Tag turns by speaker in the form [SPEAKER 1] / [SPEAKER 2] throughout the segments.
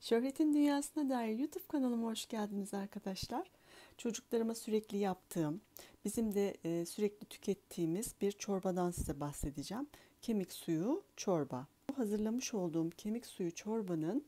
[SPEAKER 1] Şöhretin Dünyasına dair YouTube kanalıma hoş geldiniz arkadaşlar. Çocuklarıma sürekli yaptığım, bizim de sürekli tükettiğimiz bir çorbadan size bahsedeceğim. Kemik suyu çorba. Bu hazırlamış olduğum kemik suyu çorbanın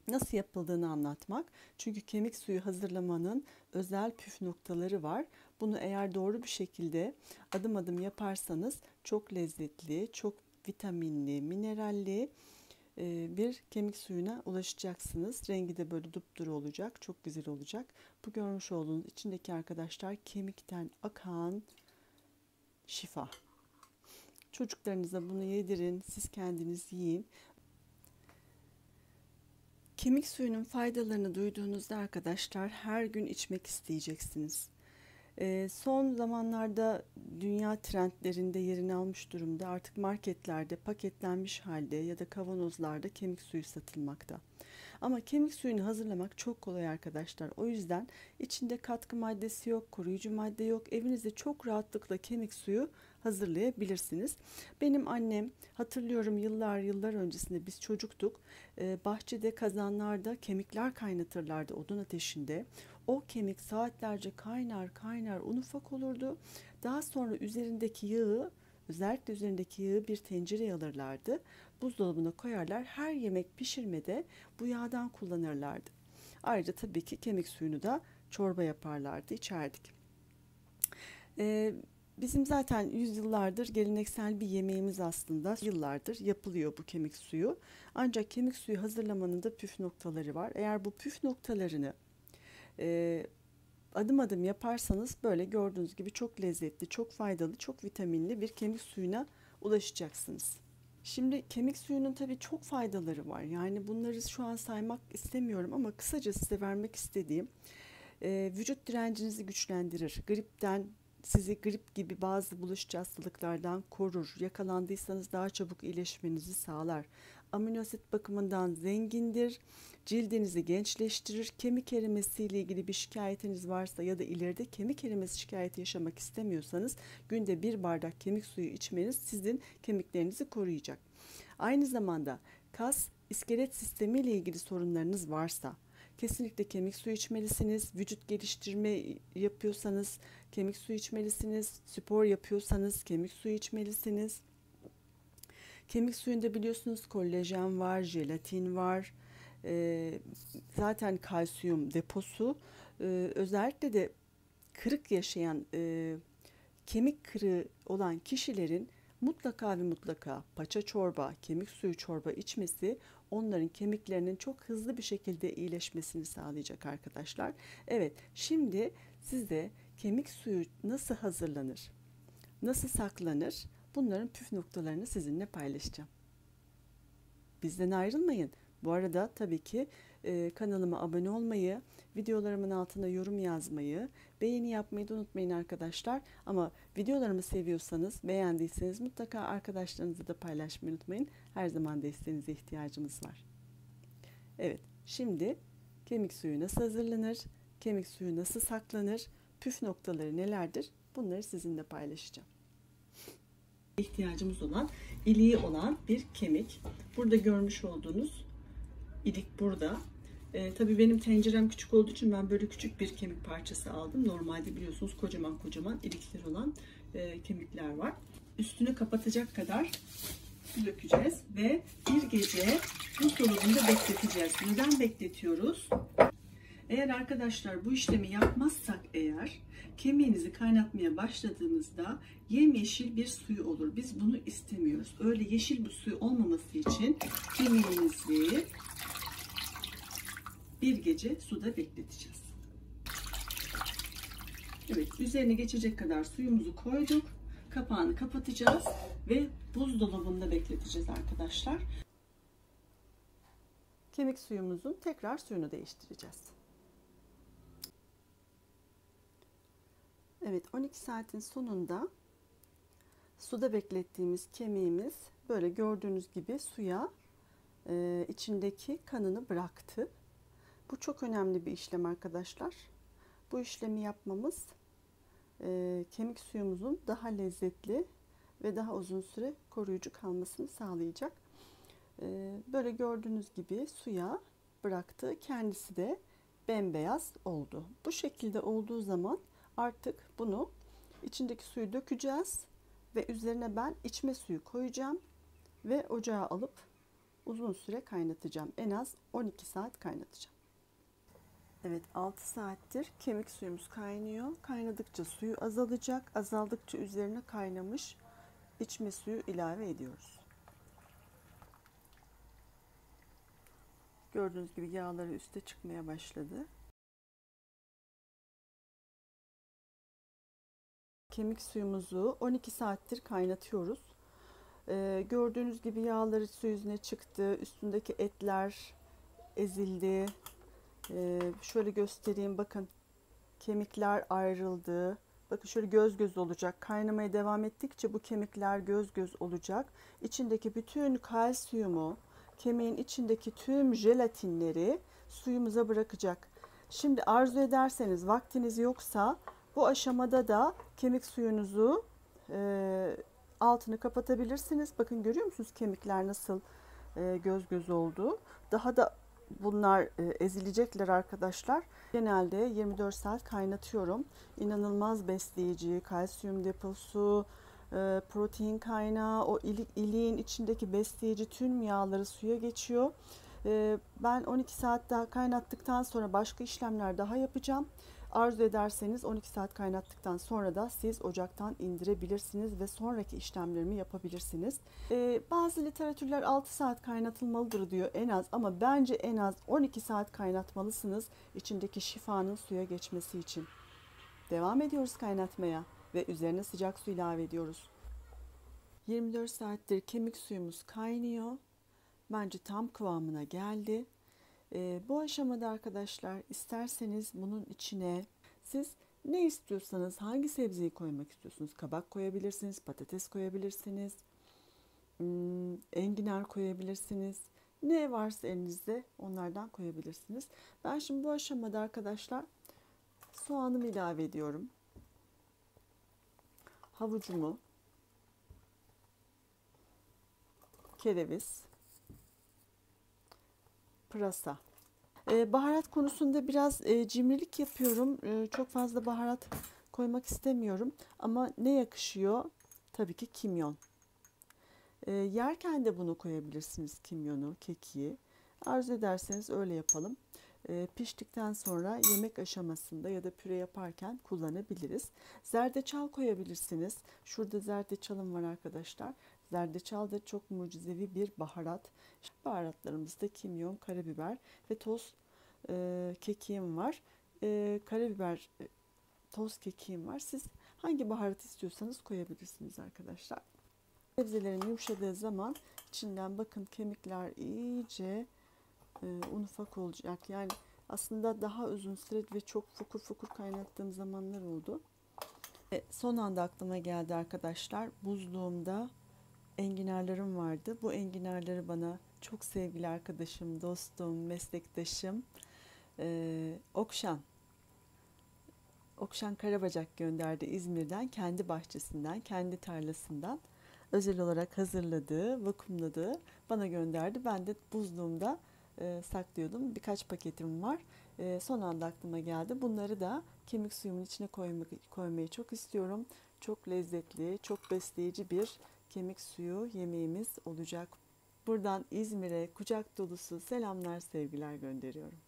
[SPEAKER 1] nasıl yapıldığını anlatmak. Çünkü kemik suyu hazırlamanın özel püf noktaları var. Bunu eğer doğru bir şekilde adım adım yaparsanız çok lezzetli, çok vitaminli, mineralli bir kemik suyuna ulaşacaksınız. Rengi de böyle dupduru olacak. Çok güzel olacak. Bu görmüş olduğunuz içindeki arkadaşlar kemikten akan şifa. Çocuklarınıza bunu yedirin. Siz kendiniz yiyin. Kemik suyunun faydalarını duyduğunuzda arkadaşlar her gün içmek isteyeceksiniz. Son zamanlarda dünya trendlerinde yerini almış durumda. Artık marketlerde paketlenmiş halde ya da kavanozlarda kemik suyu satılmakta. Ama kemik suyunu hazırlamak çok kolay arkadaşlar. O yüzden içinde katkı maddesi yok, koruyucu madde yok. Evinizde çok rahatlıkla kemik suyu hazırlayabilirsiniz. Benim annem, hatırlıyorum yıllar öncesinde biz çocuktuk. Bahçede kazanlarda kemikler kaynatırlardı odun ateşinde. O kemik saatlerce kaynar un ufak olurdu. Daha sonra üzerindeki yağı, özellikle üzerindeki yağı bir tencereye alırlardı. Buzdolabına koyarlar. Her yemek pişirmede bu yağdan kullanırlardı. Ayrıca tabii ki kemik suyunu da çorba yaparlardı, içerdik. Bizim zaten yüzyıllardır geleneksel bir yemeğimiz aslında. Yıllardır yapılıyor bu kemik suyu. Ancak kemik suyu hazırlamanın da püf noktaları var. Eğer bu püf noktalarını adım adım yaparsanız böyle gördüğünüz gibi çok lezzetli, çok faydalı, çok vitaminli bir kemik suyuna ulaşacaksınız. Şimdi kemik suyunun tabii çok faydaları var. Yani bunları şu an saymak istemiyorum ama kısaca size vermek istediğim vücut direncinizi güçlendirir. Gripten sizi grip gibi bazı bulaşıcı hastalıklardan korur. Yakalandıysanız daha çabuk iyileşmenizi sağlar. Amino asit bakımından zengindir. Cildinizi gençleştirir. Kemik erimesi ile ilgili bir şikayetiniz varsa ya da ileride kemik erimesi şikayeti yaşamak istemiyorsanız günde bir bardak kemik suyu içmeniz sizin kemiklerinizi koruyacak. Aynı zamanda kas, iskelet sistemi ile ilgili sorunlarınız varsa kesinlikle kemik suyu içmelisiniz. Vücut geliştirme yapıyorsanız kemik suyu içmelisiniz. Spor yapıyorsanız kemik suyu içmelisiniz. Kemik suyunda biliyorsunuz kolajen var, jelatin var. Zaten kalsiyum deposu. Özellikle de kırık yaşayan, kemik kırığı olan kişilerin mutlaka ve mutlaka paça çorba, kemik suyu çorba içmesi onların kemiklerinin çok hızlı bir şekilde iyileşmesini sağlayacak arkadaşlar. Evet, şimdi size kemik suyu nasıl hazırlanır, nasıl saklanır, bunların püf noktalarını sizinle paylaşacağım. Bizden ayrılmayın. Bu arada tabii ki kanalıma abone olmayı, videolarımın altına yorum yazmayı, beğeni yapmayı da unutmayın arkadaşlar. Ama videolarımı seviyorsanız, beğendiyseniz mutlaka arkadaşlarınızla da paylaşmayı unutmayın. Her zaman desteğinize ihtiyacımız var. Evet, şimdi kemik suyu nasıl hazırlanır, kemik suyu nasıl saklanır, püf noktaları nelerdir? Bunları sizinle paylaşacağım. İhtiyacımız olan, iliği olan bir kemik. Burada görmüş olduğunuz ilik burada. Tabii benim tencerem küçük olduğu için ben böyle küçük bir kemik parçası aldım. Normalde biliyorsunuz kocaman ilikler olan kemikler var. Üstünü kapatacak kadar su dökeceğiz ve bir gece buzdolabında bekleteceğiz. Neden bekletiyoruz? Eğer arkadaşlar bu işlemi yapmazsak eğer kemiğinizi kaynatmaya başladığımızda yemyeşil bir suyu olur. Biz bunu istemiyoruz. Öyle yeşil bir suyu olmaması için kemiğimizi bir gece suda bekleteceğiz. Evet, üzerine geçecek kadar suyumuzu koyduk. Kapağını kapatacağız ve buzdolabında bekleteceğiz arkadaşlar. Kemik suyumuzun tekrar suyunu değiştireceğiz. Evet, 12 saatin sonunda suda beklettiğimiz kemiğimiz böyle gördüğünüz gibi suya içindeki kanını bıraktı. Bu çok önemli bir işlem arkadaşlar. Bu işlemi yapmamız kemik suyumuzun daha lezzetli ve daha uzun süre koruyucu kalmasını sağlayacak. Böyle gördüğünüz gibi suya bıraktı. Kendisi de bembeyaz oldu. Bu şekilde olduğu zaman artık bunu içindeki suyu dökeceğiz ve üzerine ben içme suyu koyacağım ve ocağa alıp uzun süre kaynatacağım. En az 12 saat kaynatacağım. Evet, 6 saattir kemik suyumuz kaynıyor. Kaynadıkça suyu azalacak. Azaldıkça üzerine kaynamış içme suyu ilave ediyoruz. Gördüğünüz gibi yağları üste çıkmaya başladı. Kemik suyumuzu 12 saattir kaynatıyoruz. Gördüğünüz gibi yağları su yüzüne çıktı. Üstündeki etler ezildi. Şöyle göstereyim. Bakın, kemikler ayrıldı. Bakın şöyle göz göz olacak. Kaynamaya devam ettikçe bu kemikler göz göz olacak. İçindeki bütün kalsiyumu, kemiğin içindeki tüm jelatinleri suyumuza bırakacak. Şimdi arzu ederseniz, vaktiniz yoksa bu aşamada da kemik suyunuzu altını kapatabilirsiniz. Bakın, görüyor musunuz kemikler nasıl göz göz oldu. Daha da bunlar ezilecekler arkadaşlar. Genelde 24 saat kaynatıyorum. İnanılmaz besleyici, kalsiyum deposu, protein kaynağı, o iliğin içindeki besleyici tüm yağları suya geçiyor. Ben 12 saat daha kaynattıktan sonra başka işlemler daha yapacağım. Arzu ederseniz 12 saat kaynattıktan sonra da siz ocaktan indirebilirsiniz ve sonraki işlemlerimi yapabilirsiniz. Bazı literatürler 6 saat kaynatılmalıdır diyor en az, ama bence en az 12 saat kaynatmalısınız içindeki şifanın suya geçmesi için. Devam ediyoruz kaynatmaya ve üzerine sıcak su ilave ediyoruz. 24 saattir kemik suyumuz kaynıyor. Bence tam kıvamına geldi. Bu aşamada arkadaşlar, isterseniz bunun içine siz ne istiyorsanız, hangi sebzeyi koymak istiyorsunuz? Kabak koyabilirsiniz, patates koyabilirsiniz, enginar koyabilirsiniz. Ne varsa elinizde onlardan koyabilirsiniz. Ben şimdi bu aşamada arkadaşlar soğanımı ilave ediyorum. Havucumu, kereviz, pırasa. Baharat konusunda biraz cimrilik yapıyorum. Çok fazla baharat koymak istemiyorum. Ama ne yakışıyor? Tabii ki kimyon. Yerken de bunu koyabilirsiniz, kimyonu, kekiği. Arzu ederseniz öyle yapalım. Piştikten sonra yemek aşamasında ya da püre yaparken kullanabiliriz. Zerdeçal koyabilirsiniz. Şurada zerdeçalım var arkadaşlar. Zerdeçal da çok mucizevi bir baharat. Baharatlarımızda kimyon, karabiber ve toz kekiğim var. Karabiber, toz kekiğim var. Siz hangi baharat istiyorsanız koyabilirsiniz arkadaşlar. Sebzelerin yumuşadığı zaman içinden bakın kemikler iyice un ufak olacak. Yani aslında daha uzun süre ve çok fokur fokur kaynattığım zamanlar oldu. Son anda aklıma geldi arkadaşlar. Buzluğumda enginarlarım vardı. Bu enginarları bana çok sevgili arkadaşım, dostum, meslektaşım Okşan Karabacak gönderdi İzmir'den, kendi bahçesinden, kendi tarlasından özel olarak hazırladığı, vakumladığı bana gönderdi. Ben de buzluğumda saklıyordum. Birkaç paketim var. Son anda aklıma geldi. Bunları da kemik suyumun içine koymayı çok istiyorum. Çok lezzetli, çok besleyici bir kemik suyu yemeğimiz olacak. Buradan İzmir'e kucak dolusu selamlar, sevgiler gönderiyorum.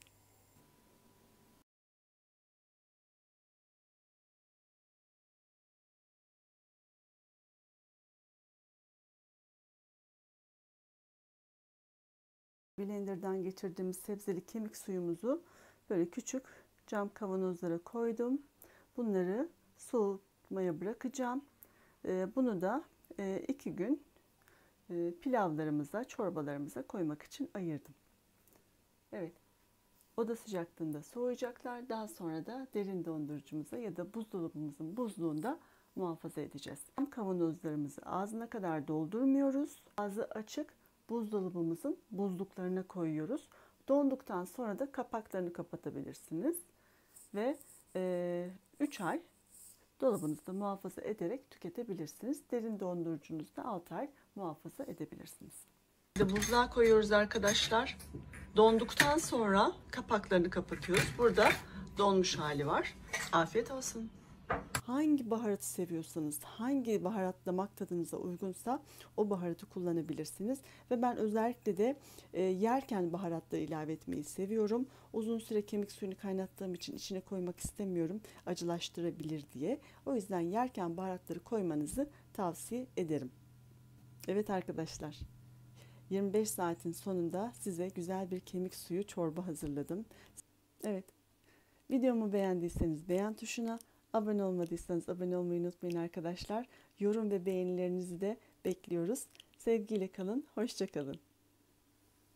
[SPEAKER 1] Blender'dan geçirdiğimiz sebzeli kemik suyumuzu böyle küçük cam kavanozlara koydum. Bunları soğutmaya bırakacağım. Bunu da 2 gün pilavlarımıza, çorbalarımıza koymak için ayırdım. Evet, oda sıcaklığında soğuyacaklar. Daha sonra da derin dondurucumuza ya da buzdolabımızın buzluğunda muhafaza edeceğiz. Kavanozlarımızı ağzına kadar doldurmuyoruz. Ağzı açık buzdolabımızın buzluklarına koyuyoruz. Donduktan sonra da kapaklarını kapatabilirsiniz. Ve 3 ay dolabınızda muhafaza ederek tüketebilirsiniz. Derin dondurucunuzda 6 ay muhafaza edebilirsiniz. Buzluğa koyuyoruz arkadaşlar. Donduktan sonra kapaklarını kapatıyoruz. Burada donmuş hali var. Afiyet olsun. Hangi baharatı seviyorsanız, hangi baharat damak tadınıza uygunsa o baharatı kullanabilirsiniz. Ve ben özellikle de yerken baharatları ilave etmeyi seviyorum. Uzun süre kemik suyunu kaynattığım için içine koymak istemiyorum, acılaştırabilir diye. O yüzden yerken baharatları koymanızı tavsiye ederim. Evet arkadaşlar, 25 saatin sonunda size güzel bir kemik suyu çorba hazırladım. Evet, videomu beğendiyseniz beğen tuşuna, abone olmadıysanız abone olmayı unutmayın arkadaşlar. Yorum ve beğenilerinizi de bekliyoruz. Sevgiyle kalın, hoşça kalın.